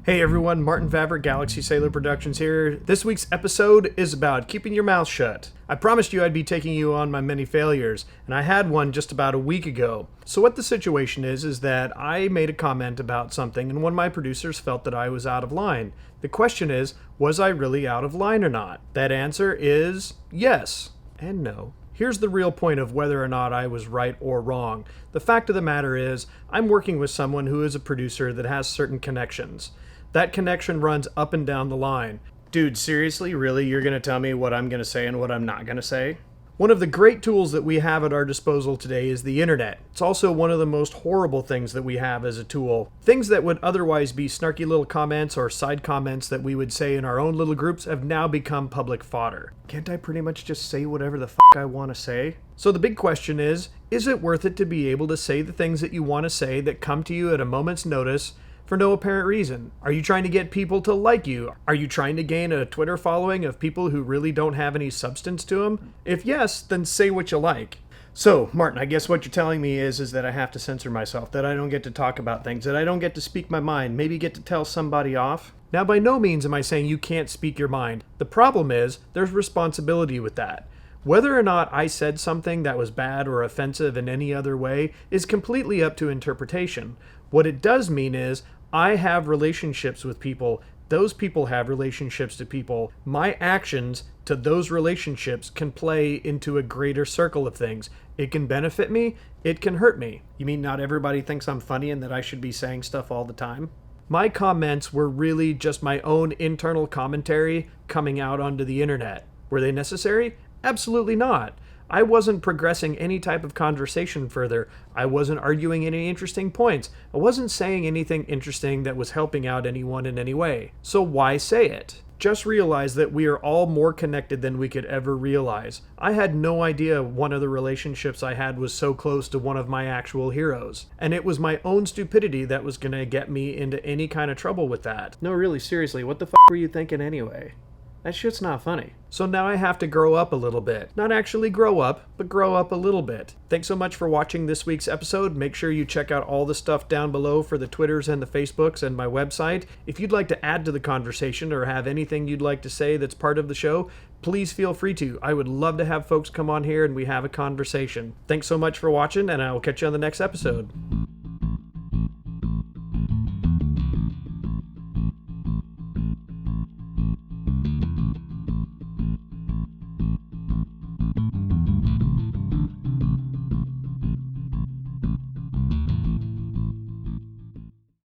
Hey everyone, Martin Favre, Galaxy Sailor Productions here. This week's episode is about keeping your mouth shut. I promised you I'd be taking you on my many failures, and I had one just about a week ago. So what the situation is that I made a comment about something and one of my producers felt that I was out of line. The question is, was I really out of line or not? That answer is yes and no. Here's the real point of whether or not I was right or wrong. The fact of the matter is, I'm working with someone who is a producer that has certain connections. That connection runs up and down the line. Dude, seriously, really, you're going to tell me what I'm going to say and what I'm not going to say? One of the great tools that we have at our disposal today is the internet. It's also one of the most horrible things that we have as a tool. Things that would otherwise be snarky little comments or side comments that we would say in our own little groups have now become public fodder. Can't I pretty much just say whatever the fuck I want to say? So the big question is it worth it to be able to say the things that you want to say that come to you at a moment's notice for no apparent reason? Are you trying to get people to like you? Are you trying to gain a Twitter following of people who really don't have any substance to them? If yes, then say what you like. So, Martin, I guess what you're telling me is that I have to censor myself, that I don't get to talk about things, that I don't get to speak my mind, maybe get to tell somebody off? Now, by no means am I saying you can't speak your mind. The problem is, there's responsibility with that. Whether or not I said something that was bad or offensive in any other way is completely up to interpretation. What it does mean is, I have relationships with people. Those people have relationships to people. My actions to those relationships can play into a greater circle of things. It can benefit me. It can hurt me. You mean not everybody thinks I'm funny and that I should be saying stuff all the time? My comments were really just my own internal commentary coming out onto the internet. Were they necessary? Absolutely not. I wasn't progressing any type of conversation further. I wasn't arguing any interesting points. I wasn't saying anything interesting that was helping out anyone in any way. So why say it? Just realize that we are all more connected than we could ever realize. I had no idea one of the relationships I had was so close to one of my actual heroes. And it was my own stupidity that was going to get me into any kind of trouble with that. No, really, seriously, what the f*** were you thinking anyway? That shit's not funny. So now I have to grow up a little bit. Not actually grow up, but grow up a little bit. Thanks so much for watching this week's episode. Make sure you check out all the stuff down below for the Twitters and the Facebooks and my website. If you'd like to add to the conversation or have anything you'd like to say that's part of the show, please feel free to. I would love to have folks come on here and we have a conversation. Thanks so much for watching, and I will catch you on the next episode.